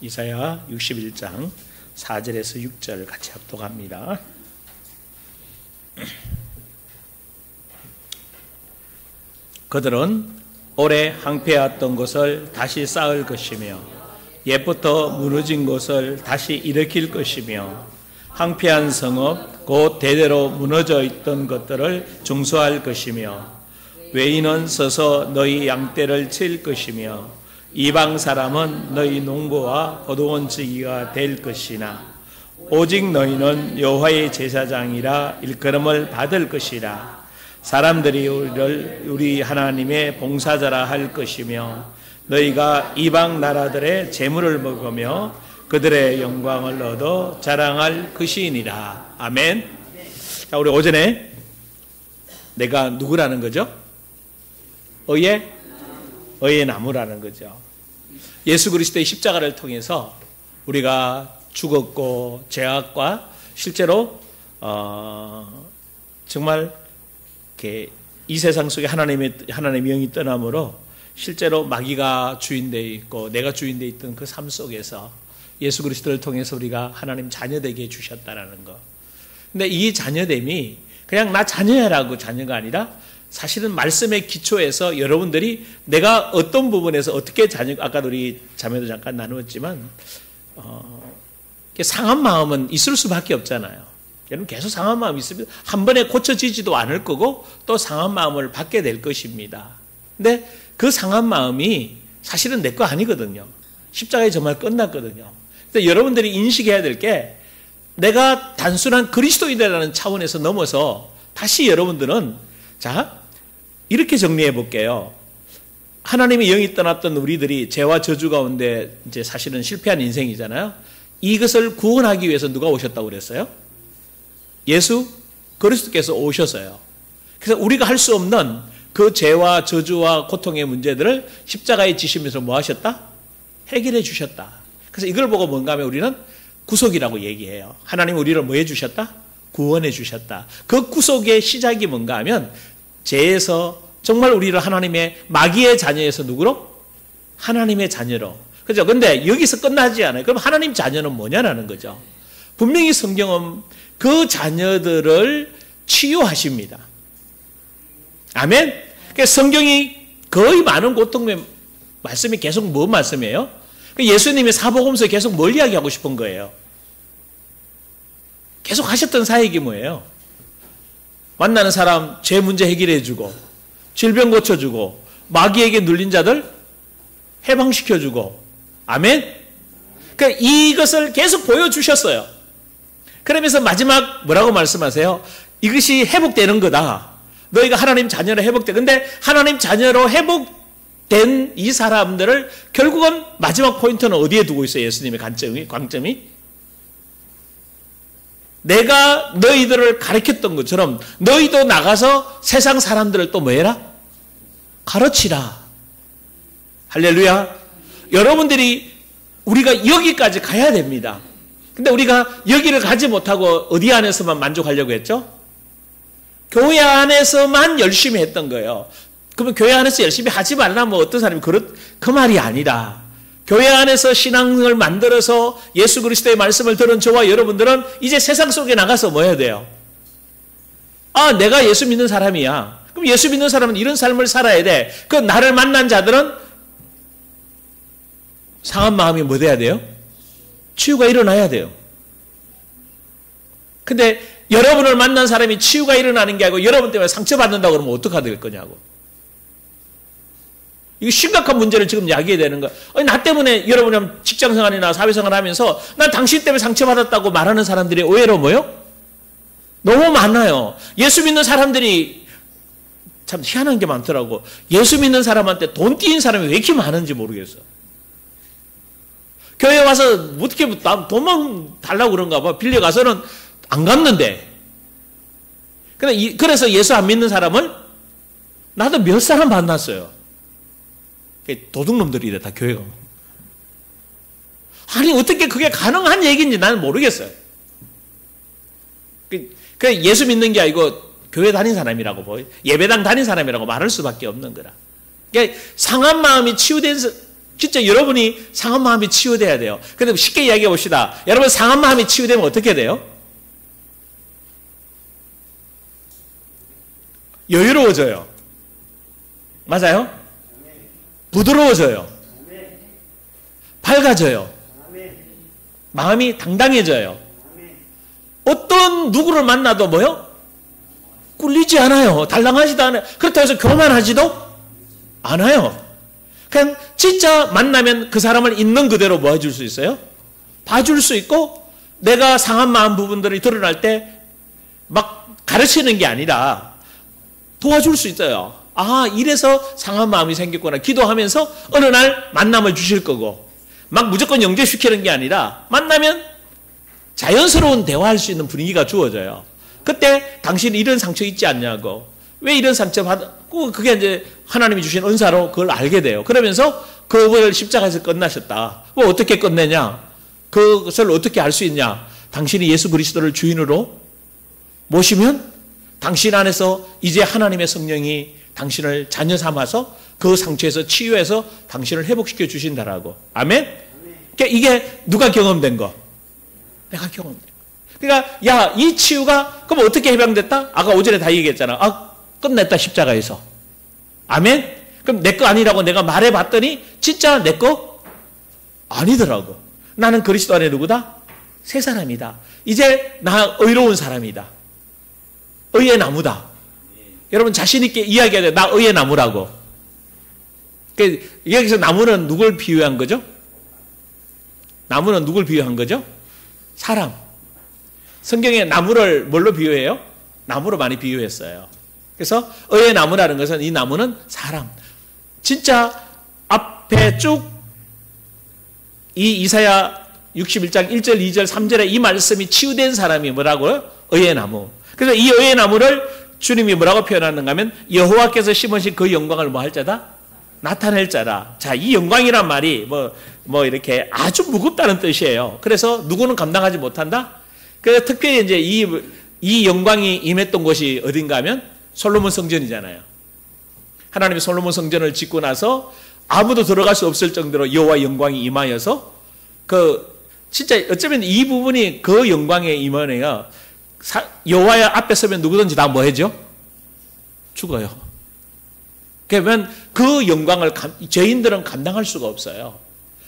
이사야 61장 4절에서 6절 같이 합독합니다. 그들은 오래 항폐했던 것을 다시 쌓을 것이며 옛부터 무너진 것을 다시 일으킬 것이며 항폐한 성읍 곧 대대로 무너져 있던 것들을 중수할 것이며 외인은 서서 너희 양떼를 칠 것이며 이방 사람은 너희 농부와 포도원지기가 될 것이나 오직 너희는 여호와의 제사장이라 일컬음을 받을 것이라. 사람들이 우리 하나님의 봉사자라 할 것이며 너희가 이방 나라들의 재물을 먹으며 그들의 영광을 얻어 자랑할 것이니라. 아멘. 자, 우리 오전에 내가 누구라는 거죠? 의의 나무라는 거죠. 예수 그리스도의 십자가를 통해서 우리가 죽었고 죄악과 실제로 정말 이렇게 이 세상 속에 하나님의 영이 떠남으로 실제로 마귀가 주인되어 있고 내가 주인되어 있던 그 삶 속에서 예수 그리스도를 통해서 우리가 하나님 자녀되게 해주셨다는 거. 근데 이 자녀됨이 그냥 나 자녀야라고 자녀가 아니라 사실은 말씀의 기초에서 여러분들이 내가 어떤 부분에서 어떻게 아까도 우리 자매도 잠깐 나누었지만 상한 마음은 있을 수밖에 없잖아요. 여러분 계속 상한 마음이 있으면 한 번에 고쳐지지도 않을 거고 또 상한 마음을 받게 될 것입니다. 근데 그 상한 마음이 사실은 내 거 아니거든요. 십자가에 정말 끝났거든요. 근데 여러분들이 인식해야 될 게 내가 단순한 그리스도인이라는 차원에서 넘어서 다시 여러분들은 자 이렇게 정리해 볼게요. 하나님의 영이 떠났던 우리들이 죄와 저주 가운데 이제 사실은 실패한 인생이잖아요. 이것을 구원하기 위해서 누가 오셨다고 그랬어요? 예수 그리스도께서 오셔서요. 그래서 우리가 할 수 없는 그 죄와 저주와 고통의 문제들을 십자가에 지시면서 뭐 하셨다? 해결해 주셨다. 그래서 이걸 보고 뭔가 하면 우리는 구속이라고 얘기해요. 하나님 우리를 뭐 해 주셨다? 구원해 주셨다. 그 구속의 시작이 뭔가 하면 죄에서 정말 우리를 하나님의 마귀의 자녀에서 누구로? 하나님의 자녀로. 그죠? 근데 여기서 끝나지 않아요. 그럼 하나님 자녀는 뭐냐라는 거죠. 분명히 성경은 그 자녀들을 치유하십니다. 아멘? 그러니까 성경이 거의 많은 고통의 말씀이 계속 뭐 말씀이에요? 예수님의 사복음서에 계속 뭘 이야기하고 싶은 거예요? 계속 하셨던 사역이 뭐예요? 만나는 사람 죄 문제 해결해주고 질병 고쳐주고 마귀에게 눌린 자들 해방시켜주고 아멘? 그러니까 이것을 계속 보여주셨어요. 그러면서 마지막 뭐라고 말씀하세요? 이것이 회복되는 거다. 너희가 하나님 자녀로 회복돼. 근데 하나님 자녀로 회복된 이 사람들을 결국은 마지막 포인트는 어디에 두고 있어요? 예수님의 관점이? 내가 너희들을 가르쳤던 것처럼 너희도 나가서 세상 사람들을 또 뭐해라? 가르치라. 할렐루야. 여러분들이 우리가 여기까지 가야 됩니다. 근데 우리가 여기를 가지 못하고 어디 안에서만 만족하려고 했죠? 교회 안에서만 열심히 했던 거예요. 그러면 교회 안에서 열심히 하지 말라 뭐 어떤 사람이 그 말이 아니라 교회 안에서 신앙을 만들어서 예수 그리스도의 말씀을 들은 저와 여러분들은 이제 세상 속에 나가서 뭐 해야 돼요? 아, 내가 예수 믿는 사람이야. 그럼 예수 믿는 사람은 이런 삶을 살아야 돼. 그 나를 만난 자들은 상한 마음이 뭐 돼야 돼요? 치유가 일어나야 돼요. 근데 여러분을 만난 사람이 치유가 일어나는 게 아니고 여러분 때문에 상처받는다고 그러면 어떡하게 될 거냐고. 이거 심각한 문제를 지금 야기해야 되는 거야. 나 때문에 여러분이 직장생활이나 사회생활 하면서 난 당신 때문에 상처받았다고 말하는 사람들이 의외로 뭐요? 너무 많아요. 예수 믿는 사람들이 참 희한한 게 많더라고. 예수 믿는 사람한테 돈 띄인 사람이 왜 이렇게 많은지 모르겠어. 교회 와서 어떻게 돈만 달라고 그런가 봐. 빌려가서는 안 갚는데. 그래서 예수 안 믿는 사람을 나도 몇 사람 만났어요. 도둑놈들이래 다 교회가. 아니 어떻게 그게 가능한 얘기인지 나는 모르겠어요. 그 예수 믿는 게 아니고 교회 다닌 사람이라고 예배당 다닌 사람이라고 말할 수밖에 없는 거라. 그러니까 상한 마음이 치유된 진짜 여러분이 상한 마음이 치유돼야 돼요. 근데 쉽게 이야기해 봅시다. 여러분 상한 마음이 치유되면 어떻게 돼요? 여유로워져요. 맞아요? 부드러워져요. 밝아져요. 마음이 당당해져요. 어떤 누구를 만나도 뭐요? 꿀리지 않아요. 달랑하지도 않아요. 그렇다고 해서 교만하지도 않아요. 그냥 진짜 만나면 그 사람을 있는 그대로 뭐 해줄 수 있어요? 봐줄 수 있고 내가 상한 마음 부분들이 드러날 때 막 가르치는 게 아니라 도와줄 수 있어요. 아, 이래서 상한 마음이 생겼구나. 기도하면서 어느 날 만남을 주실 거고 막 무조건 영접시키는 게 아니라 만나면 자연스러운 대화할 수 있는 분위기가 주어져요. 그때 당신 이런 상처 있지 않냐고. 왜 이런 상처 받고 그게 이제 하나님이 주신 은사로 그걸 알게 돼요. 그러면서 그걸 십자가에서 끝나셨다. 뭐 어떻게 끝내냐? 그것을 어떻게 알 수 있냐? 당신이 예수 그리스도를 주인으로 모시면 당신 안에서 이제 하나님의 성령이 당신을 자녀 삼아서 그 상처에서 치유해서 당신을 회복시켜 주신다라고. 아멘? 그러니까 이게 누가 경험된 거? 내가 경험된 거. 그러니까 야, 이 치유가 그럼 어떻게 해방됐다? 아까 오전에 다 얘기했잖아. 아, 끝냈다 십자가에서. 아멘? 그럼 내 거 아니라고 내가 말해봤더니 진짜 내 거 아니더라고. 나는 그리스도 안에 누구다? 새 사람이다. 이제 나 의로운 사람이다. 의의 나무다. 여러분 자신 있게 이야기해야 돼. 나 의의 나무라고. 여기서 나무는 누굴 비유한 거죠? 나무는 누굴 비유한 거죠? 사람. 성경에 나무를 뭘로 비유해요? 나무로 많이 비유했어요. 그래서 의의 나무라는 것은 이 나무는 사람. 진짜 앞에 쭉 이 이사야 61장 1절, 2절, 3절에 이 말씀이 치유된 사람이 뭐라고요? 의의 나무. 그래서 이 의의 나무를 주님이 뭐라고 표현하는가 하면 여호와께서 심으신 그 영광을 뭐 할 자다? 나타낼 자라. 자, 이 영광이란 말이 뭐 이렇게 아주 무겁다는 뜻이에요. 그래서 누구는 감당하지 못한다? 그래서 특별히 이제 이 영광이 임했던 곳이 어딘가 하면 솔로몬 성전이잖아요. 하나님이 솔로몬 성전을 짓고 나서 아무도 들어갈 수 없을 정도로 여호와 영광이 임하여서 진짜 어쩌면 이 부분이 그 영광의 임원이에요. 여호와 앞에 서면 누구든지 다 뭐 해죠? 죽어요. 그러면 그 영광을 죄인들은 감당할 수가 없어요.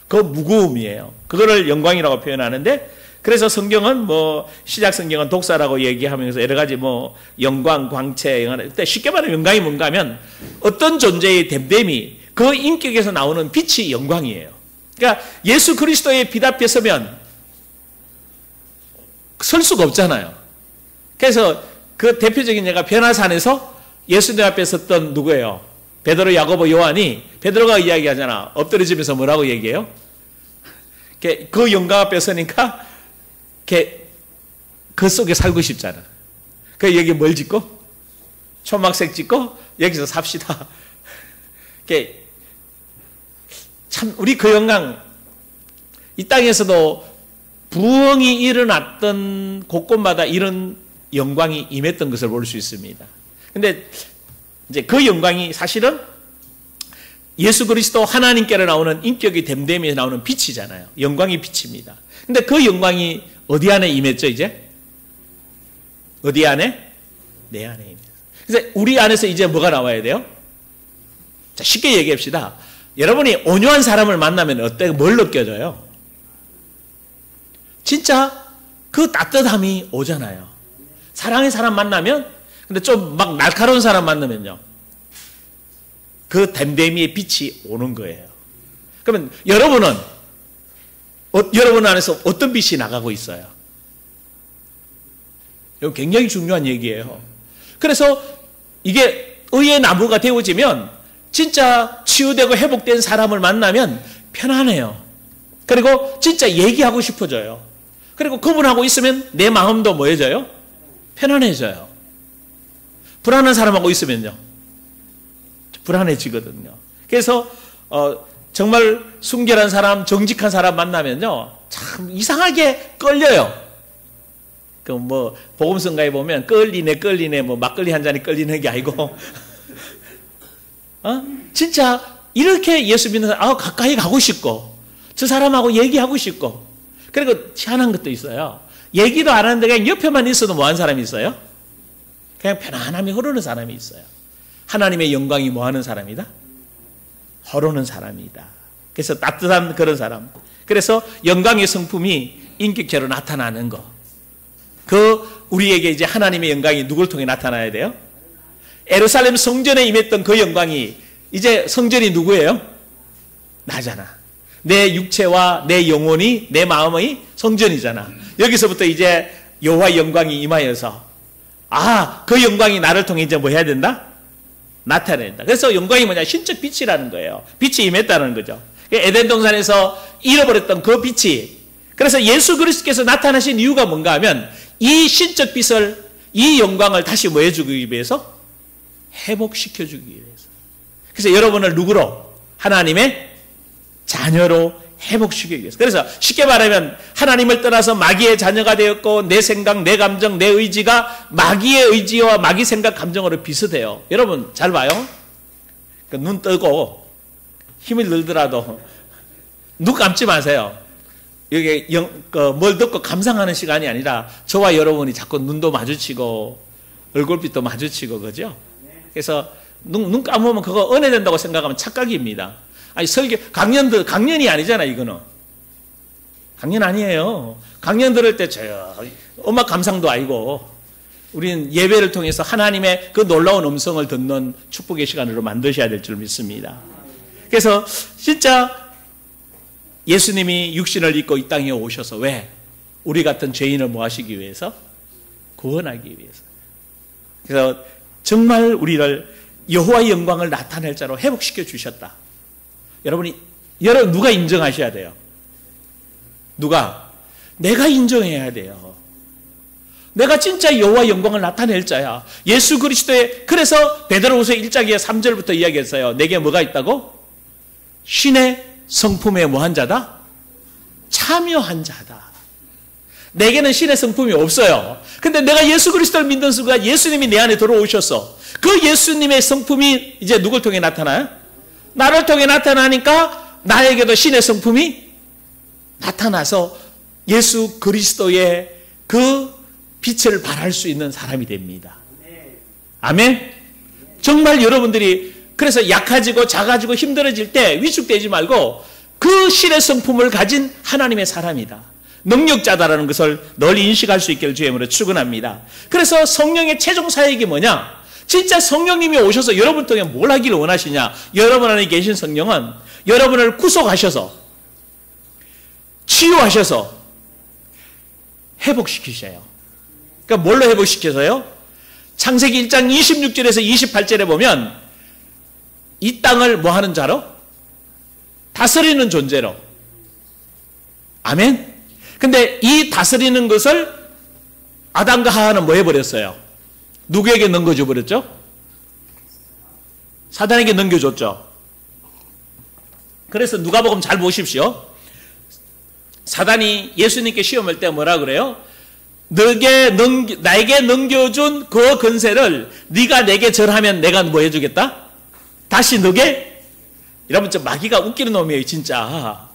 그 무거움이에요. 그거를 영광이라고 표현하는데 그래서 성경은 뭐 시작 성경은 독사라고 얘기하면서 여러 가지 뭐 영광, 광채, 쉽게 말하면 영광이 뭔가 하면 어떤 존재의 됨됨이 그 인격에서 나오는 빛이 영광이에요. 그러니까 예수 그리스도의 빛 앞에 서면 설 수가 없잖아요. 그래서 그 대표적인 예가 변화산에서 예수님 앞에 섰던 누구예요? 베드로, 야고보, 요한이 베드로가 이야기하잖아. 엎드려지면서 뭐라고 얘기해요? 그 영광 앞에 서니까 그 속에 살고 싶잖아. 그 여기 뭘 짓고? 초막색 짓고 여기서 삽시다. 참 우리 그 영광 이 땅에서도 부흥이 일어났던 곳곳마다 이런 영광이 임했던 것을 볼 수 있습니다. 근데 이제 그 영광이 사실은 예수 그리스도 하나님께로 나오는 인격이 됨됨이에 나오는 빛이잖아요. 영광이 빛입니다. 근데 그 영광이 어디 안에 임했죠, 이제? 어디 안에? 내 안에 임했어요. 그래서 우리 안에서 이제 뭐가 나와야 돼요? 자, 쉽게 얘기합시다. 여러분이 온유한 사람을 만나면 뭘 느껴져요? 진짜 그 따뜻함이 오잖아요. 사랑의 사람 만나면, 근데 좀 막 날카로운 사람 만나면요. 그 댐댐이의 빛이 오는 거예요. 그러면 여러분 안에서 어떤 빛이 나가고 있어요? 이거 굉장히 중요한 얘기예요. 그래서 이게 의의 나무가 되어지면 진짜 치유되고 회복된 사람을 만나면 편안해요. 그리고 진짜 얘기하고 싶어져요. 그리고 그분하고 있으면 내 마음도 뭐해져요? 편안해져요. 불안한 사람하고 있으면요. 불안해지거든요. 그래서 정말 순결한 사람, 정직한 사람 만나면요. 참 이상하게 끌려요. 그 뭐 복음성가에 보면 끌리네 뭐 막걸리 한 잔이 끌리는 게 아니고 진짜 이렇게 예수 믿는 사람, 가까이 가고 싶고, 저 사람하고 얘기하고 싶고, 그리고 희한한 것도 있어요. 얘기도 안 하는데 그냥 옆에만 있어도 뭐 하는 사람이 있어요? 그냥 편안함이 흐르는 사람이 있어요. 하나님의 영광이 뭐 하는 사람이다? 흐르는 사람이다. 그래서 따뜻한 그런 사람. 그래서 영광의 성품이 인격체로 나타나는 거. 우리에게 이제 하나님의 영광이 누굴 통해 나타나야 돼요? 예루살렘 성전에 임했던 그 영광이 이제 성전이 누구예요? 나잖아. 내 육체와 내 영혼이, 내 마음의 성전이잖아. 여기서부터 이제 여호와의 영광이 임하여서 그 영광이 나를 통해 이제 뭐 해야 된다? 나타내야 된다. 그래서 영광이 뭐냐? 신적 빛이라는 거예요. 빛이 임했다는 거죠. 에덴 동산에서 잃어버렸던 그 빛이, 그래서 예수 그리스도께서 나타나신 이유가 뭔가 하면 이 신적 빛을, 이 영광을 다시 뭐 해주기 위해서? 회복시켜주기 위해서. 그래서 여러분을 누구로? 하나님의 자녀로 회복시키기 위해서. 그래서 쉽게 말하면 하나님을 떠나서 마귀의 자녀가 되었고, 내 생각, 내 감정, 내 의지가 마귀의 의지와 마귀 생각, 감정으로 비슷해요. 여러분 잘 봐요. 눈 뜨고 힘을 들더라도 눈 감지 마세요. 이게 뭘 듣고 감상하는 시간이 아니라 저와 여러분이 자꾸 눈도 마주치고 얼굴빛도 마주치고 그죠? 그래서 눈 감으면 그거 은혜 된다고 생각하면 착각입니다. 아니 강연이 아니잖아. 이거는 강연 아니에요. 강연 들을 때 음악 감상도 아니고 우리는 예배를 통해서 하나님의 그 놀라운 음성을 듣는 축복의 시간으로 만드셔야 될 줄 믿습니다. 그래서 진짜 예수님이 육신을 입고 이 땅에 오셔서 왜? 우리 같은 죄인을 뭐 하시기 위해서? 구원하기 위해서. 그래서 정말 우리를 여호와의 영광을 나타낼 자로 회복시켜 주셨다. 여러분 누가 인정하셔야 돼요? 누가? 내가 인정해야 돼요. 내가 진짜 여호와의 영광을 나타낼 자야. 예수 그리스도의, 그래서 베드로후서 1장 3절부터 이야기했어요. 내게 뭐가 있다고? 신의 성품에 뭐한 자다? 참여한 자다. 내게는 신의 성품이 없어요. 근데 내가 예수 그리스도를 믿는 순간 예수님이 내 안에 들어오셨어. 그 예수님의 성품이 이제 누굴 통해 나타나요? 나를 통해 나타나니까 나에게도 신의 성품이 나타나서 예수 그리스도의 그 빛을 발할 수 있는 사람이 됩니다. 아멘? 정말 여러분들이 그래서 약해지고 작아지고 힘들어질 때 위축되지 말고 그 신의 성품을 가진 하나님의 사람이다. 능력자다라는 것을 널 인식할 수 있기를 주의 이름으로 축원합니다. 그래서 성령의 최종 사역이 뭐냐? 진짜 성령님이 오셔서 여러분 통해 뭘 하기를 원하시냐? 여러분 안에 계신 성령은 여러분을 구속하셔서 치유하셔서 회복시키셔요. 그러니까 뭘로 회복시켜서요? 창세기 1장 26절에서 28절에 보면 이 땅을 뭐 하는 자로? 다스리는 존재로. 아멘? 근데 이 다스리는 것을 아담과 하와는 뭐 해버렸어요? 누구에게 넘겨줘 버렸죠? 사단에게 넘겨줬죠. 그래서 누가복음 잘 보십시오. 사단이 예수님께 시험할 때 뭐라 그래요? 나에게 넘겨준 그 권세를 네가 내게 절하면 내가 뭐 해주겠다? 다시 너게? 여러분 저 마귀가 웃기는 놈이에요 진짜.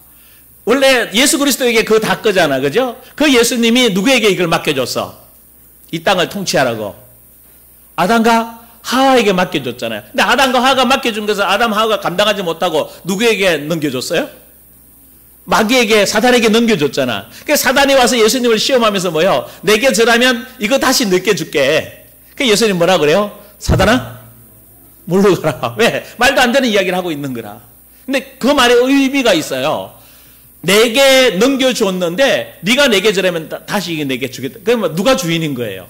원래 예수 그리스도에게 그거 다 거잖아. 그죠? 그 예수님이 누구에게 이걸 맡겨줬어? 이 땅을 통치하라고. 아담과 하와에게 맡겨줬잖아요. 근데 아담과 하와가 맡겨준 것을 아담 하와가 감당하지 못하고 누구에게 넘겨줬어요? 마귀에게, 사단에게 넘겨줬잖아. 그러니까 사단이 와서 예수님을 시험하면서 뭐요? 내게 절하면 이거 다시 너게 줄게. 그러니까 예수님 뭐라 그래요? 사단아 물러가라. 왜? 말도 안 되는 이야기를 하고 있는 거라. 근데 그 말에 의미가 있어요. 내게 넘겨줬는데 네가 내게 절하면 다시 이게 내게 주겠다. 그러면 누가 주인인 거예요?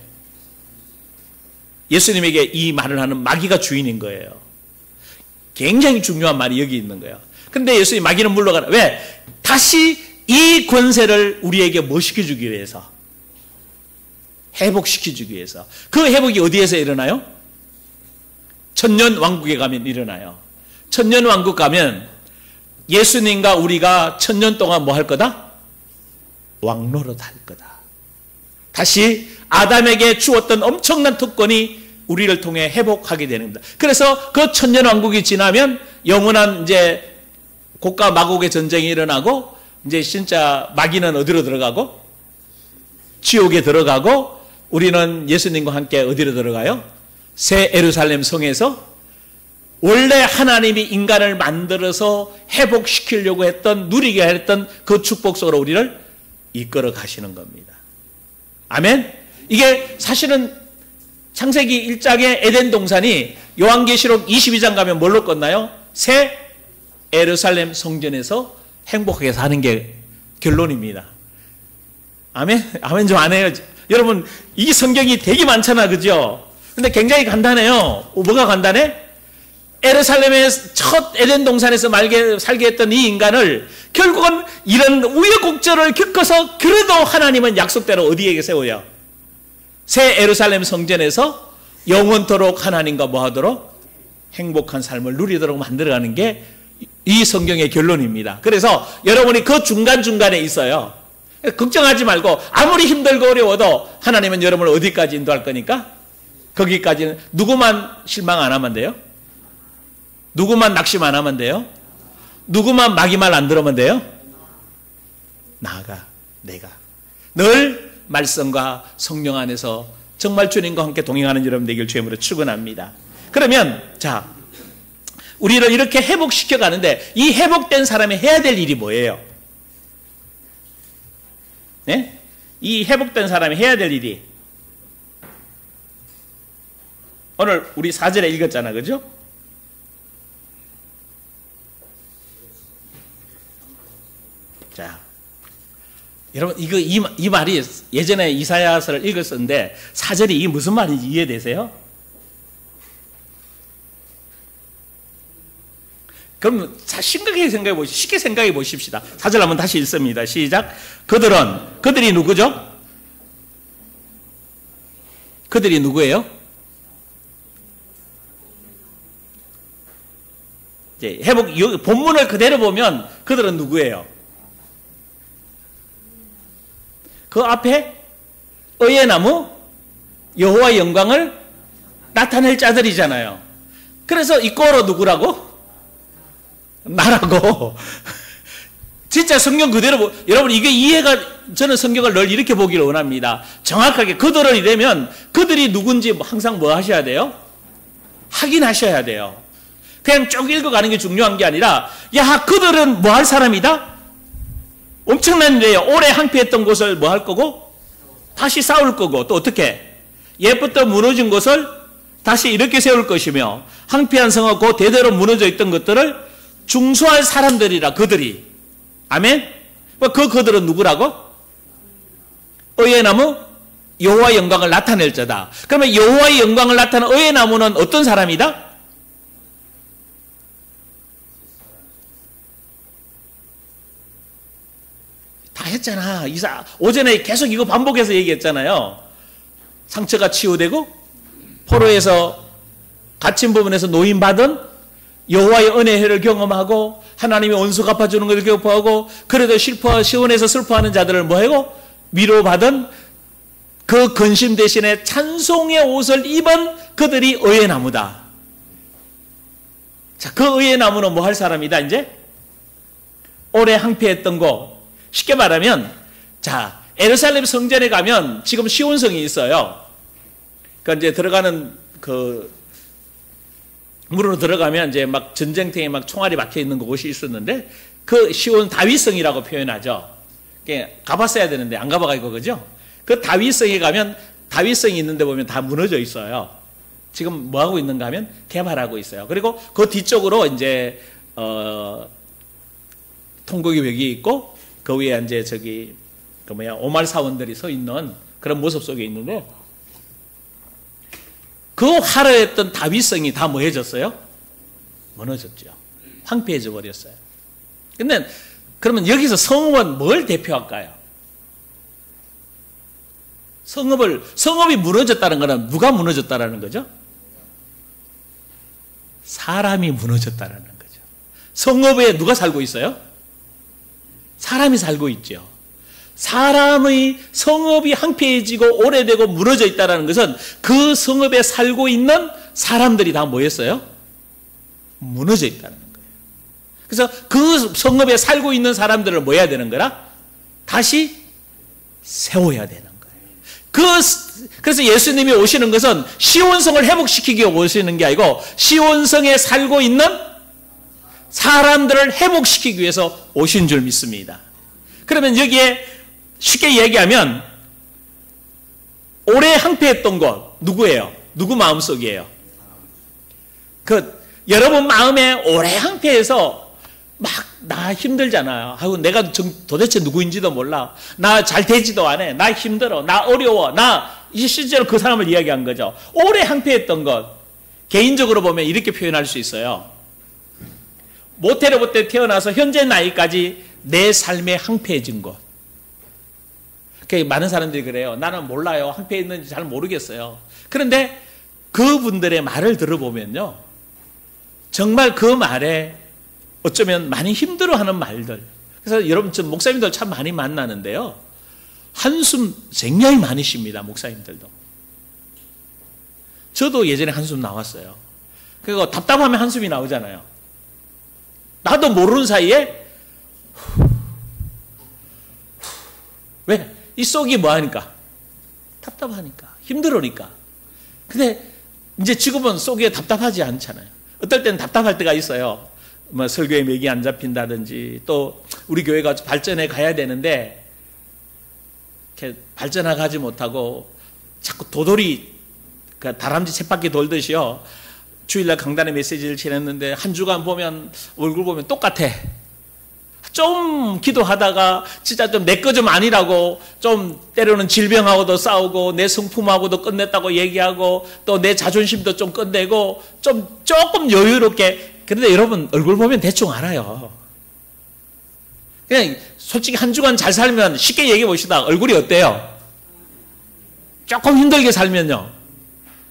예수님에게 이 말을 하는 마귀가 주인인 거예요. 굉장히 중요한 말이 여기 있는 거예요. 근데 예수님 마귀는 물러가라. 왜? 다시 이 권세를 우리에게 뭐 시켜주기 위해서? 회복시켜주기 위해서. 그 회복이 어디에서 일어나요? 천년왕국에 가면 일어나요. 천년왕국 가면 예수님과 우리가 천년 동안 뭐 할 거다? 왕노릇 할 거다. 다시 아담에게 주었던 엄청난 특권이 우리를 통해 회복하게 되는 겁니다. 그래서 그 천년왕국이 지나면 영원한 이제 곡과 마곡의 전쟁이 일어나고 이제 진짜 마귀는 어디로 들어가고 지옥에 들어가고 우리는 예수님과 함께 어디로 들어가요? 새 예루살렘 성에서 원래 하나님이 인간을 만들어서 회복시키려고 했던 누리게 했던 그 축복 속으로 우리를 이끌어 가시는 겁니다. 아멘? 이게 사실은 창세기 1장의 에덴 동산이 요한계시록 22장 가면 뭘로 끝나요? 새 예루살렘 성전에서 행복하게 사는 게 결론입니다. 아멘? 아멘 좀 안 해요. 여러분, 이 성경이 되게 많잖아, 그죠? 근데 굉장히 간단해요. 뭐가 간단해? 예루살렘의 첫 에덴 동산에서 살게 했던 이 인간을 결국은 이런 우여곡절을 겪어서 그래도 하나님은 약속대로 어디에 세워요? 새 예루살렘 성전에서 영원토록 하나님과 뭐 하도록? 행복한 삶을 누리도록 만들어가는 게 이 성경의 결론입니다. 그래서 여러분이 그 중간중간에 있어요. 걱정하지 말고 아무리 힘들고 어려워도 하나님은 여러분을 어디까지 인도할 거니까 거기까지는 누구만 실망 안 하면 돼요? 누구만 낙심 안 하면 돼요? 누구만 마귀 말 안 들으면 돼요? 나가, 내가. 늘 말씀과 성령 안에서 정말 주님과 함께 동행하는 여러분 되길 주님으로 축원합니다. 그러면 자, 우리를 이렇게 회복시켜 가는데 이 회복된 사람이 해야 될 일이 뭐예요? 네? 이 회복된 사람이 해야 될 일이 오늘 우리 4절에 읽었잖아, 그죠? 자, 여러분 이거 이 말이 예전에 이사야서를 읽었었는데 4절이 이게 무슨 말인지 이해되세요? 그럼 심각하게 생각해 보십시오. 쉽게 생각해 보십시다. 4절 한번 다시 읽습니다. 시작. 그들이 누구죠? 그들이 누구예요? 이제 본문을 그대로 보면 그들은 누구예요? 그 앞에 의의 나무 여호와의 영광을 나타낼 자들이잖아요. 그래서 이 꼴로 누구라고? 나라고. 진짜 성경 그대로 여러분 이게 이해가 저는 성경을 늘 이렇게 보기를 원합니다. 정확하게 그들을 이래면 그들이 누군지 항상 뭐 하셔야 돼요? 확인하셔야 돼요. 그냥 쭉 읽어가는 게 중요한 게 아니라 야 그들은 뭐 할 사람이다? 엄청난 일이에요. 오래 항폐했던 곳을 뭐 할 거고 다시 쌓을 거고 또 어떻게 옛부터 무너진 곳을 다시 이렇게 세울 것이며 항폐한 성하고 그 대대로 무너져 있던 것들을 중수할 사람들이라 그들이. 아멘? 그들은 누구라고? 의의 나무 여호와의 영광을 나타낼 자다. 그러면 여호와의 영광을 나타내는 의의 나무는 어떤 사람이다? 다 했잖아. 오전에 계속 이거 반복해서 얘기했잖아요. 상처가 치유되고 포로에서 갇힌 부분에서 노임받은 여호와의 은혜를 경험하고 하나님의 원수 갚아주는 것을 경험하고 그래도 시온에서 슬퍼하는 자들을 뭐하고 위로받은 그 근심 대신에 찬송의 옷을 입은 그들이 의의 나무다. 자, 그 의의 나무는 뭐 할 사람이다 이제? 오래 항폐했던 곳. 쉽게 말하면 자, 예루살렘 성전에 가면 지금 시온성이 있어요. 그러니까 이제 들어가는 문으로 들어가면 이제 막 전쟁터에 막 총알이 박혀 있는 곳이 있었는데 그 시온 다윗성이라고 표현하죠. 가봤어야 되는데 안 가봐가지고 그죠? 그 다윗성에 가면 다윗성이 있는데 보면 다 무너져 있어요. 지금 뭐 하고 있는가 하면 개발하고 있어요. 그리고 그 뒤쪽으로 이제 통곡의 벽이 있고 그 위에 이제 오말 사원들이 서 있는 그런 모습 속에 있는데. 그 화려했던 다윗성이 다 뭐 해졌어요? 무너졌죠. 황폐해져 버렸어요. 근데 그러면 여기서 성읍은 뭘 대표할까요? 성읍이 무너졌다는 거는 누가 무너졌다라는 거죠? 사람이 무너졌다라는 거죠. 성읍에 누가 살고 있어요? 사람이 살고 있죠. 사람의 성읍이 황폐해지고 오래되고 무너져 있다는 것은 그 성읍에 살고 있는 사람들이 다 뭐였어요? 무너져 있다는 거예요. 그래서 그 성읍에 살고 있는 사람들을 뭐 해야 되는 거라? 다시 세워야 되는 거예요. 그래서 예수님이 오시는 것은 시온성을 회복시키기 위해 오시는 게 아니고 시온성에 살고 있는 사람들을 회복시키기 위해서 오신 줄 믿습니다. 그러면 여기에 쉽게 얘기하면 오래 항폐했던 것 누구예요? 누구 마음속이에요? 여러분 마음에 오래 항폐해서 막 나 힘들잖아요. 하고 내가 도대체 누구인지도 몰라. 나 잘 되지도 않아. 나 힘들어. 나 어려워. 나 실제로 그 사람을 이야기한 거죠. 오래 항폐했던 것 개인적으로 보면 이렇게 표현할 수 있어요. 모태로부터 태어나서 현재 나이까지 내 삶에 항폐해진 것. 많은 사람들이 그래요. 나는 몰라요. 항폐했는지 잘 모르겠어요. 그런데 그분들의 말을 들어보면요. 정말 그 말에 어쩌면 많이 힘들어하는 말들. 그래서 여러분, 저 목사님들 참 많이 만나는데요. 한숨 굉장히 많으십니다. 목사님들도. 저도 예전에 한숨 나왔어요. 그리고 답답하면 한숨이 나오잖아요. 나도 모르는 사이에 왜? 이 속이 뭐하니까? 답답하니까. 힘들으니까. 근데 이제 지금은 속에 답답하지 않잖아요. 어떨 때는 답답할 때가 있어요. 뭐 설교에 맥이 안 잡힌다든지 또 우리 교회가 발전해 가야 되는데 이렇게 발전하지 못하고 자꾸 도돌이 다람쥐 쳇바퀴 돌듯이요. 주일날 강단에 메시지를 지냈는데 한 주간 보면 얼굴 보면 똑같아. 좀 기도하다가 진짜 좀 내 거 좀 아니라고 좀 때로는 질병하고도 싸우고 내 성품하고도 끝냈다고 얘기하고 또 내 자존심도 좀 끝내고 좀 조금 여유롭게. 그런데 여러분 얼굴 보면 대충 알아요. 그냥 솔직히 한 주간 잘 살면 쉽게 얘기해 봅시다. 얼굴이 어때요? 조금 힘들게 살면요.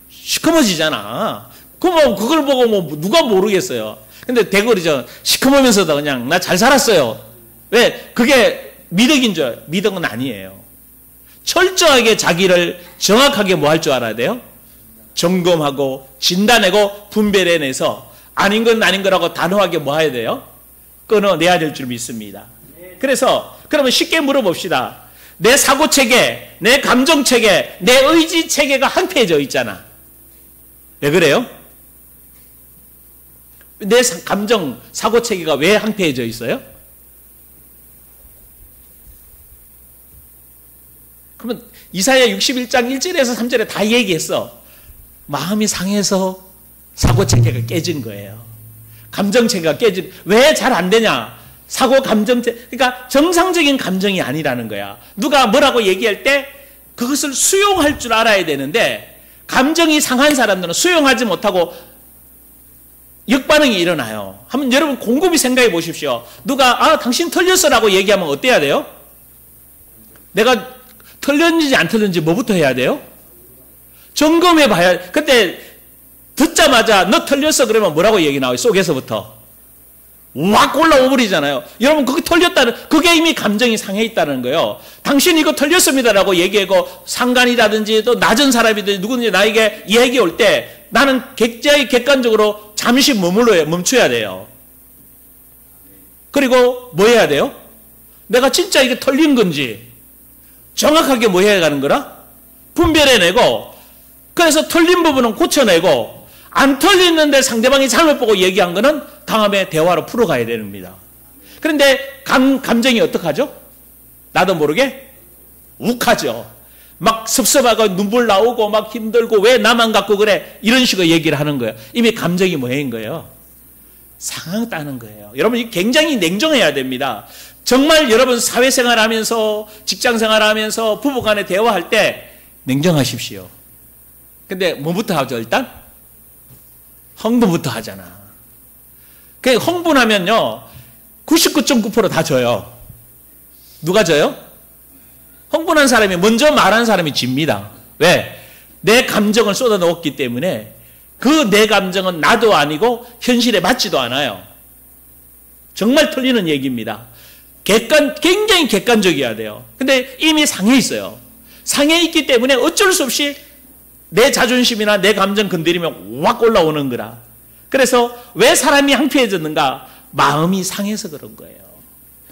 시커머지잖아. 그걸 보고 뭐 누가 모르겠어요. 근데 대거리죠. 시커매면서도 그냥 나 잘 살았어요. 왜? 그게 미덕인 줄. 미덕은 아니에요. 철저하게 자기를 정확하게 뭐 할 줄 알아야 돼요? 점검하고 진단하고 분별해내서 아닌 건 아닌 거라고 단호하게 뭐 해야 돼요? 끊어내야 될 줄 믿습니다. 그래서 그러면 쉽게 물어봅시다. 내 사고체계, 내 감정체계, 내 의지체계가 항폐해져 있잖아. 왜 그래요? 내 감정, 사고체계가 왜 항폐해져 있어요? 그러면 이사야 61장 1절에서 3절에 다 얘기했어. 마음이 상해서 사고체계가 깨진 거예요. 감정체계가 깨진. 왜 잘 안 되냐? 사고 감정체, 그러니까 정상적인 감정이 아니라는 거야. 누가 뭐라고 얘기할 때 그것을 수용할 줄 알아야 되는데 감정이 상한 사람들은 수용하지 못하고 역반응이 일어나요. 한번 여러분 곰곰이 생각해 보십시오. 누가 당신 틀렸어라고 얘기하면 어때야 돼요? 내가 틀렸는지 안 틀렸는지 뭐부터 해야 돼요? 점검해 봐야. 그때 듣자마자 너 틀렸어 그러면 뭐라고 얘기 나와요? 속에서부터 확 올라오 버리잖아요. 여러분 그게 틀렸다는, 그게 이미 감정이 상해 있다는 거예요. 당신 이거 틀렸습니다라고 얘기하고 상관이라든지 또 낮은 사람이든지 누구든지 나에게 얘기 올 때 나는 굉장히 객관적으로 잠시 멈춰야 돼요. 그리고 뭐 해야 돼요? 내가 진짜 이게 틀린 건지 정확하게 뭐 해야 가는 거라? 분별해내고, 그래서 틀린 부분은 고쳐내고 안 틀리는데 상대방이 잘못 보고 얘기한 거는 다음에 대화로 풀어가야 됩니다. 그런데 감정이 어떡하죠? 나도 모르게 욱하죠. 막 섭섭하고 눈물 나오고 막 힘들고 왜 나만 갖고 그래? 이런 식으로 얘기를 하는 거예요. 이미 감정이 뭐인 거예요? 상했다는 거예요. 여러분 이 굉장히 냉정해야 됩니다. 정말 여러분 사회생활 하면서 직장생활 하면서 부부간에 대화할 때 냉정하십시오. 근데 뭐부터 하죠? 일단 흥분부터 하잖아. 그 흥분하면요 99.9% 다 져요. 누가 져요? 흥분한 사람이 먼저 말하는 사람이 집니다. 왜? 내 감정을 쏟아놓았기 때문에 그 내 감정은 나도 아니고 현실에 맞지도 않아요. 정말 틀리는 얘기입니다. 굉장히 객관적이어야 돼요. 근데 이미 상해 있어요. 상해 있기 때문에 어쩔 수 없이 내 자존심이나 내 감정 건드리면 확 올라오는 거라. 그래서 왜 사람이 항폐해졌는가? 마음이 상해서 그런 거예요.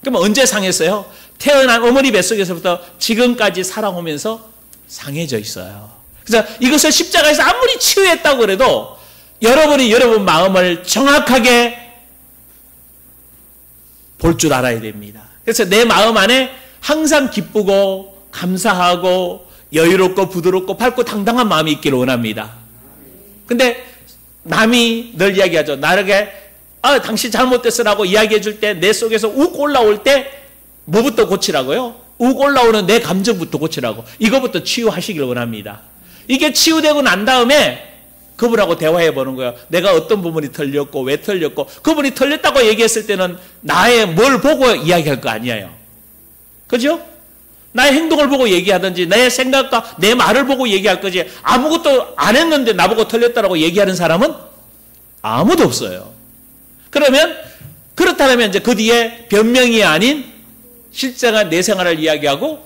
그럼 언제 상했어요? 태어난 어머니 뱃속에서부터 지금까지 살아오면서 상해져 있어요. 그래서 이것을 십자가에서 아무리 치유했다고 그래도 여러분이 여러분 마음을 정확하게 볼 줄 알아야 됩니다. 그래서 내 마음 안에 항상 기쁘고 감사하고 여유롭고 부드럽고 밝고 당당한 마음이 있기를 원합니다. 근데 남이 늘 이야기하죠. 나에게 당신 잘못됐어라고 이야기해 줄 때 내 속에서 욱 올라올 때 뭐부터 고치라고요? 욱 올라오는 내 감정부터 고치라고. 이거부터 치유하시길 원합니다. 이게 치유되고 난 다음에 그분하고 대화해 보는 거예요. 내가 어떤 부분이 털렸고 왜 털렸고, 그분이 털렸다고 얘기했을 때는 나의 뭘 보고 이야기할 거 아니에요. 그죠? 나의 행동을 보고 얘기하든지 내 생각과 내 말을 보고 얘기할 거지, 아무것도 안 했는데 나보고 털렸다고 얘기하는 사람은 아무도 없어요. 그러면 그렇다면 이제 그 뒤에 변명이 아닌 실제가 내 생활을 이야기하고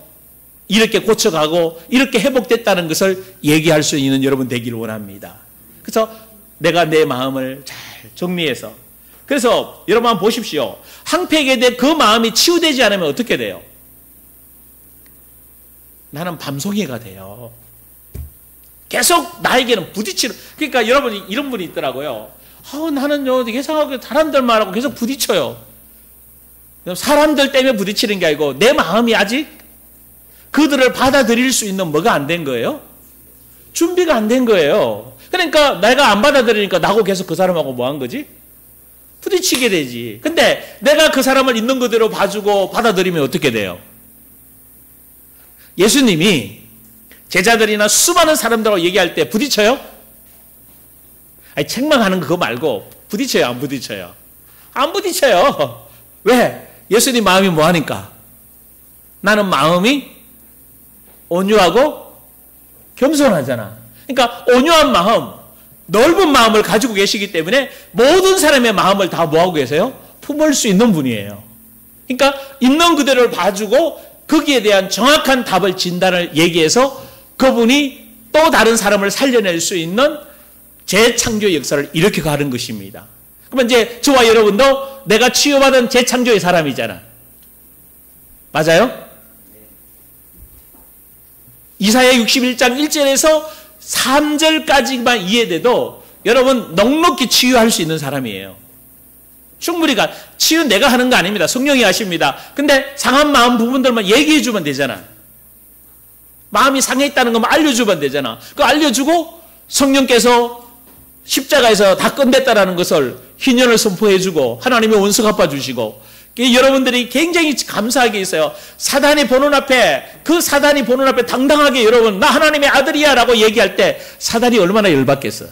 이렇게 고쳐가고 이렇게 회복됐다는 것을 얘기할 수 있는 여러분 되기를 원합니다. 그래서 내가 내 마음을 잘 정리해서, 그래서 여러분 한번 보십시오. 항폐에 대해 그 마음이 치유되지 않으면 어떻게 돼요? 나는 밤송이가 돼요. 계속 나에게는 부딪히는. 그러니까 여러분이 이런 분이 있더라고요. 나는요 이상하게 사람들 말하고 계속 부딪혀요. 사람들 때문에 부딪히는 게 아니고 내 마음이 아직 그들을 받아들일 수 있는 뭐가 안 된 거예요? 준비가 안 된 거예요. 그러니까 내가 안 받아들이니까 나하고 계속 그 사람하고 뭐 한 거지? 부딪히게 되지. 근데 내가 그 사람을 있는 그대로 봐주고 받아들이면 어떻게 돼요? 예수님이 제자들이나 수많은 사람들하고 얘기할 때 부딪혀요? 아니, 책망하는 그거 말고 부딪혀요, 안 부딪혀요? 안 부딪혀요. 왜? 예수님 마음이 뭐하니까? 나는 마음이 온유하고 겸손하잖아. 그러니까 온유한 마음, 넓은 마음을 가지고 계시기 때문에 모든 사람의 마음을 다 뭐하고 계세요? 품을 수 있는 분이에요. 그러니까 있는 그대로를 봐주고 거기에 대한 정확한 답을, 진단을 얘기해서 그분이 또 다른 사람을 살려낼 수 있는 재창조 역사를 이렇게 가는 것입니다. 그러면 이제 저와 여러분도 내가 치유받은 재창조의 사람이잖아. 맞아요? 이사야 61장 1절에서 3절까지만 이해돼도 여러분 넉넉히 치유할 수 있는 사람이에요. 충분히 치유는 내가 하는 거 아닙니다. 성령이 하십니다. 근데 상한 마음 부분들만 얘기해 주면 되잖아. 마음이 상해있다는 것만 알려주면 되잖아. 그거 알려주고 성령께서 십자가에서 다 끝냈다라는 것을 희년을 선포해주고 하나님의 원수 갚아주시고, 여러분들이 굉장히 감사하게 있어요. 사단이 보는 앞에, 그 사단이 보는 앞에 당당하게 여러분 나 하나님의 아들이야 라고 얘기할 때 사단이 얼마나 열받겠어.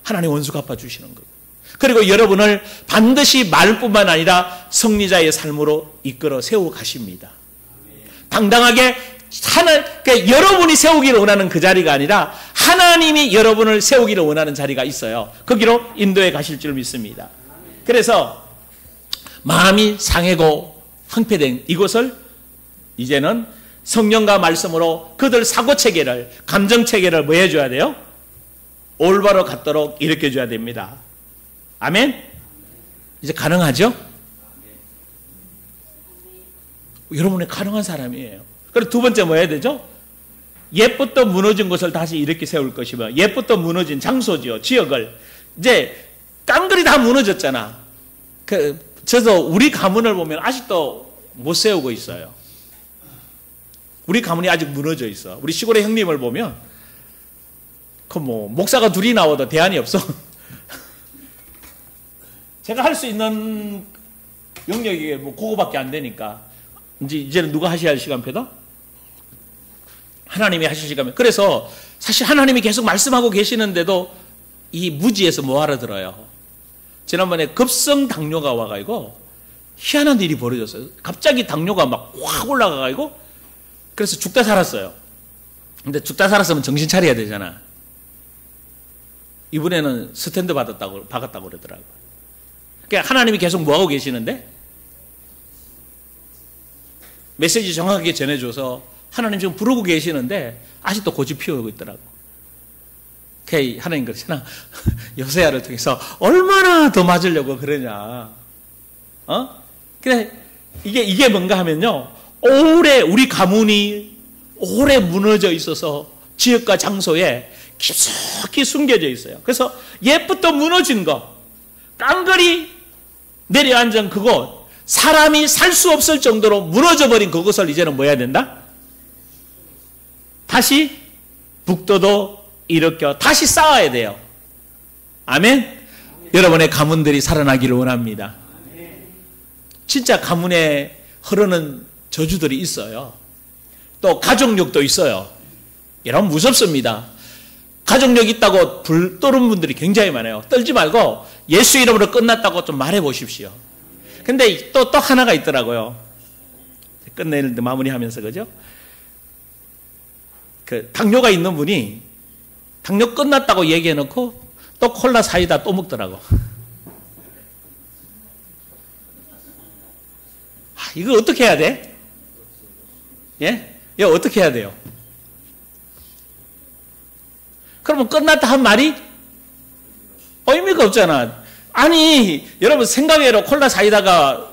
하나님 원수 갚아주시는 거예요. 그리고 여러분을 반드시 말뿐만 아니라 승리자의 삶으로 이끌어 세워 가십니다. 당당하게 그러니까 여러분이 세우기를 원하는 그 자리가 아니라 하나님이 여러분을 세우기를 원하는 자리가 있어요. 거기로 인도해 가실 줄 믿습니다. 그래서 마음이 상하고 황폐된 이곳을 이제는 성령과 말씀으로 그들 사고체계를, 감정체계를 뭐 해줘야 돼요? 올바로 갖도록 일으켜줘야 됩니다. 아멘? 이제 가능하죠? 여러분이 가능한 사람이에요. 그리고 두 번째 뭐 해야 되죠? 옛부터 무너진 것을 다시 이렇게 세울 것이며, 옛부터 무너진 장소지요, 지역을. 이제 깡그리 다 무너졌잖아. 저도 우리 가문을 보면 아직도 못 세우고 있어요. 우리 가문이 아직 무너져 있어. 우리 시골의 형님을 보면 목사가 둘이 나와도 대안이 없어. 제가 할 수 있는 영역이 그거밖에 안 되니까 이제는 누가 하셔야 할 시간표다? 하나님이 하실 시간표. 그래서 사실 하나님이 계속 말씀하고 계시는데도 이 무지에서 뭐 알아들어요? 지난번에 급성 당뇨가 와가지고 희한한 일이 벌어졌어요. 갑자기 당뇨가 막 확 올라가가지고 그래서 죽다 살았어요. 근데 죽다 살았으면 정신 차려야 되잖아. 이번에는 스탠드 박았다고 그러더라고요. 그러니까 하나님이 계속 뭐하고 계시는데 메시지 정확하게 전해줘서 하나님 지금 부르고 계시는데 아직도 고집 피우고 있더라고. 하나님 그러잖아. 여세야를 통해서 얼마나 더 맞으려고 그러냐. 그래, 이게 뭔가 하면요. 오래, 우리 가문이 오래 무너져 있어서 지역과 장소에 깊숙이 숨겨져 있어요. 그래서 옛부터 무너진 거, 깡그리 내려앉은 그곳, 사람이 살 수 없을 정도로 무너져 버린 그것을 이제는 뭐 해야 된다? 다시 북돋워 일으켜 다시 쌓아야 돼요. 아멘? 여러분의 가문들이 살아나기를 원합니다. 진짜 가문에 흐르는 저주들이 있어요. 또 가족력도 있어요. 여러분 무섭습니다. 가족력 있다고 불 떠는 분들이 굉장히 많아요. 떨지 말고 예수 이름으로 끝났다고 좀 말해 보십시오. 근데 또 하나가 있더라고요. 끝내는데 마무리하면서, 그죠? 그 당뇨가 있는 분이 당뇨 끝났다고 얘기해 놓고 또 콜라 사이다 또 먹더라고. 이거 어떻게 해야 돼? 예? 이거 어떻게 해야 돼요? 그러면 끝났다 한 말이 의미가 없잖아. 아니, 여러분 생각해로 콜라 사이다가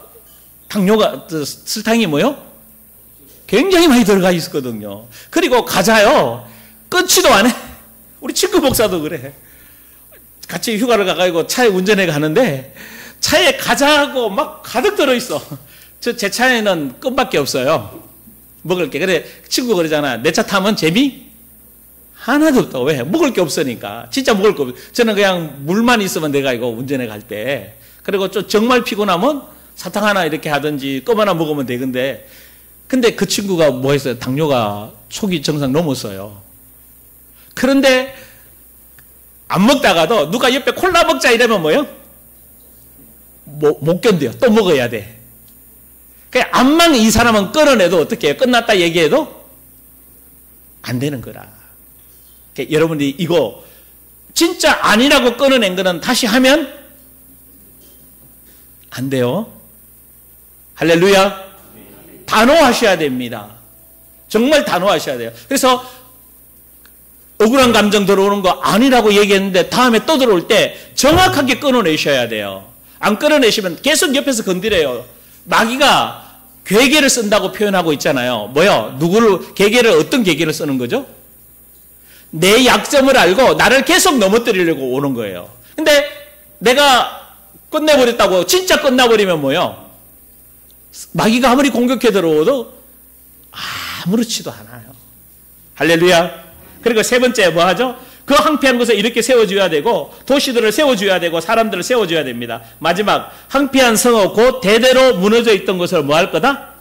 당뇨가, 설탕이 뭐요? 굉장히 많이 들어가 있거든요. 그리고 과자요, 끊지도 않아. 우리 친구 목사도 그래. 같이 휴가를 가가지고 차에 운전해 가는데 차에 과자하고 막 가득 들어있어. 제 차에는 껌밖에 없어요. 먹을 게. 그래, 친구 그러잖아. 내 차 타면 재미? 하나도 없다고. 왜? 먹을 게 없으니까. 진짜 먹을 거 없어. 저는 그냥 물만 있으면 내가 이거 운전해 갈 때. 그리고 좀 정말 피곤하면 사탕 하나 이렇게 하든지 껌 하나 먹으면 되는데, 근데 그 친구가 뭐 했어요? 당뇨가 초기 증상 넘었어요. 그런데 안 먹다가도 누가 옆에 콜라 먹자 이러면 뭐요? 못 견뎌요. 또 먹어야 돼. 암만 이 사람은 끌어내도 어떻게 해요? 끝났다 얘기해도 안 되는 거라. 여러분들이 이거 진짜 아니라고 끊어낸 거는 다시 하면 안 돼요. 할렐루야. 단호하셔야 됩니다. 정말 단호하셔야 돼요. 그래서 억울한 감정 들어오는 거 아니라고 얘기했는데 다음에 또 들어올 때 정확하게 끊어내셔야 돼요. 안 끊어내시면 계속 옆에서 건드려요. 마귀가 괴계를 쓴다고 표현하고 있잖아요. 뭐요? 괴계를 어떤 괴계를 쓰는 거죠? 내 약점을 알고 나를 계속 넘어뜨리려고 오는 거예요. 근데 내가 끝내버렸다고 진짜 끝나버리면 뭐요? 마귀가 아무리 공격해 들어오도 아무렇지도 않아요. 할렐루야. 그리고 세 번째 뭐 하죠? 그 황폐한 것을 이렇게 세워줘야 되고 도시들을 세워줘야 되고 사람들을 세워줘야 됩니다. 마지막 황폐한 성읍 곧 대대로 무너져 있던 것을 뭐 할 거다?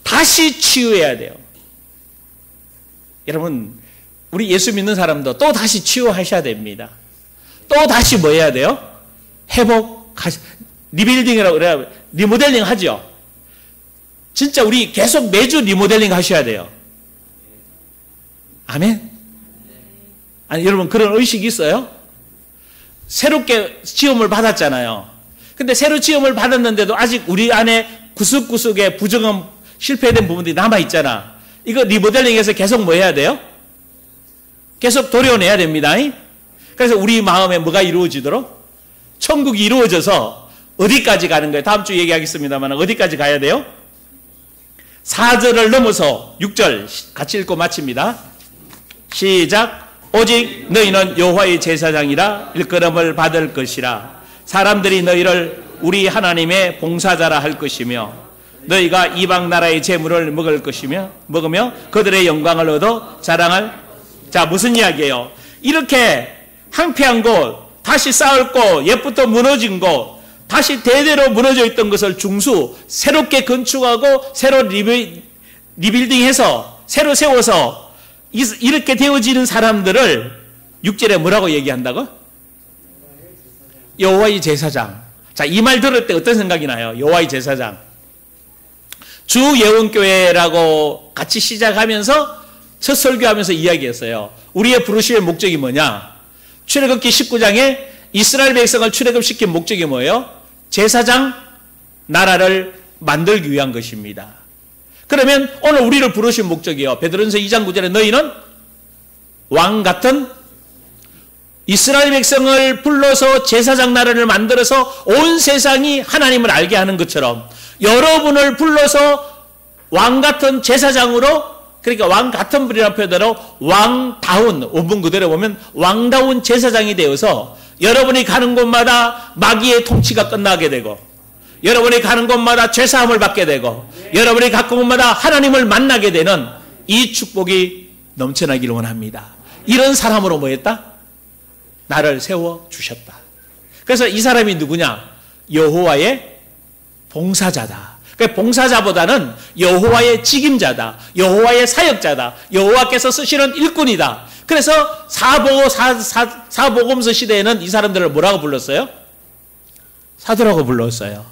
다시 치유해야 돼요. 여러분 우리 예수 믿는 사람도 또 다시 치유하셔야 됩니다. 또 다시 뭐 해야 돼요? 리빌딩이라고 그래야 리모델링 하죠. 진짜 우리 계속 매주 리모델링 하셔야 돼요. 아멘? 아니, 여러분 그런 의식이 있어요? 새롭게 시험을 받았잖아요. 근데 새로 시험을 받았는데도 아직 우리 안에 구석구석에 부정한 실패된 부분들이 남아있잖아. 이거 리모델링해서 계속 뭐 해야 돼요? 계속 도려내야 됩니다. 그래서 우리 마음에 뭐가 이루어지도록? 천국이 이루어져서 어디까지 가는 거예요? 다음 주 얘기하겠습니다만 어디까지 가야 돼요? 4절을 넘어서 6절 같이 읽고 마칩니다. 시작. 오직 너희는 여호와의 제사장이라 일컬음을 받을 것이라. 사람들이 너희를 우리 하나님의 봉사자라 할 것이며 너희가 이방 나라의 재물을 먹으며 그들의 영광을 얻어 자랑할. 자, 무슨 이야기예요? 이렇게 황폐한 곳, 다시 쌓을 곳, 옛부터 무너진 곳, 다시 대대로 무너져 있던 것을 중수 새롭게 건축하고 새로 리빌딩해서 새로 세워서 이렇게 되어지는 사람들을 6절에 뭐라고 얘기한다고? 여호와의 제사장. 자, 이 말 들을 때 어떤 생각이 나요? 여호와의 제사장. 주예원교회라고 같이 시작하면서 첫 설교하면서 이야기했어요. 우리의 부르심의 목적이 뭐냐? 출애굽기 19장에 이스라엘 백성을 출애굽시킨 목적이 뭐예요? 제사장 나라를 만들기 위한 것입니다. 그러면 오늘 우리를 부르신 목적이요. 베드로전서 2장 9절에 너희는 왕 같은 이스라엘 백성을 불러서 제사장 나라를 만들어서 온 세상이 하나님을 알게 하는 것처럼 여러분을 불러서 왕 같은 제사장으로, 그러니까 왕 같은 분이라는 표현대로 왕다운, 원문 그대로 보면 왕다운 제사장이 되어서 여러분이 가는 곳마다 마귀의 통치가 끝나게 되고, 여러분이 가는 곳마다 죄사함을 받게 되고, 여러분이 가는 곳마다 하나님을 만나게 되는 이 축복이 넘쳐나기를 원합니다. 이런 사람으로 뭐 했다? 나를 세워주셨다. 그래서 이 사람이 누구냐? 여호와의 봉사자다. 그러니까 봉사자보다는 여호와의 직임자다. 여호와의 사역자다. 여호와께서 쓰시는 일꾼이다. 그래서 사복음서 시대에는 이 사람들을 뭐라고 불렀어요? 사도라고 불렀어요.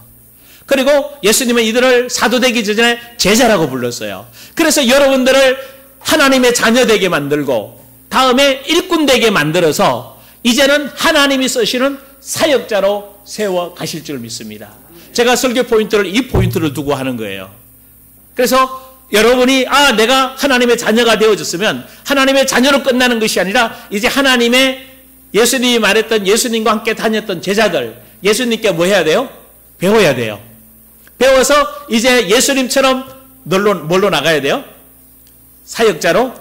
그리고 예수님은 이들을 사도 되기 전에 제자라고 불렀어요. 그래서 여러분들을 하나님의 자녀 되게 만들고 다음에 일꾼 되게 만들어서 이제는 하나님이 쓰시는 사역자로 세워 가실 줄 믿습니다. 제가 설교 포인트를 이 포인트를 두고 하는 거예요. 그래서 여러분이 내가 하나님의 자녀가 되어졌으면 하나님의 자녀로 끝나는 것이 아니라 이제 하나님의 예수님이 말했던 예수님과 함께 다녔던 제자들, 예수님께 뭐 해야 돼요? 배워야 돼요. 배워서 이제 예수님처럼 뭘로 나가야 돼요? 사역자로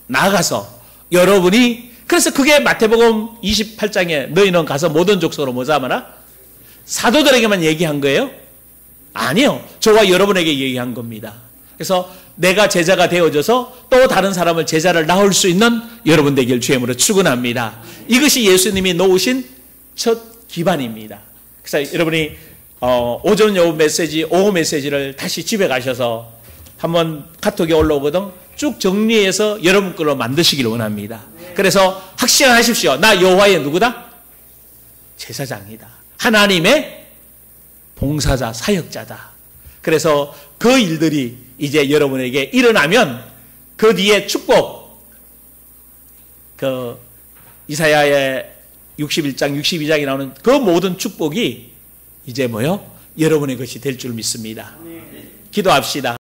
나가서 여러분이, 그래서 그게 마태복음 28장에 너희는 가서 모든 족속으로 뭐 삼아라? 사도들에게만 얘기한 거예요? 아니요. 저와 여러분에게 얘기한 겁니다. 그래서 내가 제자가 되어져서 또 다른 사람을 제자를 낳을 수 있는 여러분 되길 주임으로 축원합니다. 이것이 예수님이 놓으신 첫 기반입니다. 그래서 여러분이 오전 오후 메시지를 다시 집에 가셔서 한번 카톡에 올라오거든 쭉 정리해서 여러분 걸로 만드시기를 원합니다. 그래서 확신하십시오. 나 여호와의 누구다? 제사장이다. 하나님의 봉사자, 사역자다. 그래서 그 일들이 이제 여러분에게 일어나면 그 뒤에 축복, 이사야의 61장, 62장에 나오는 그 모든 축복이 이제 여러분의 것이 될 줄 믿습니다. 기도합시다.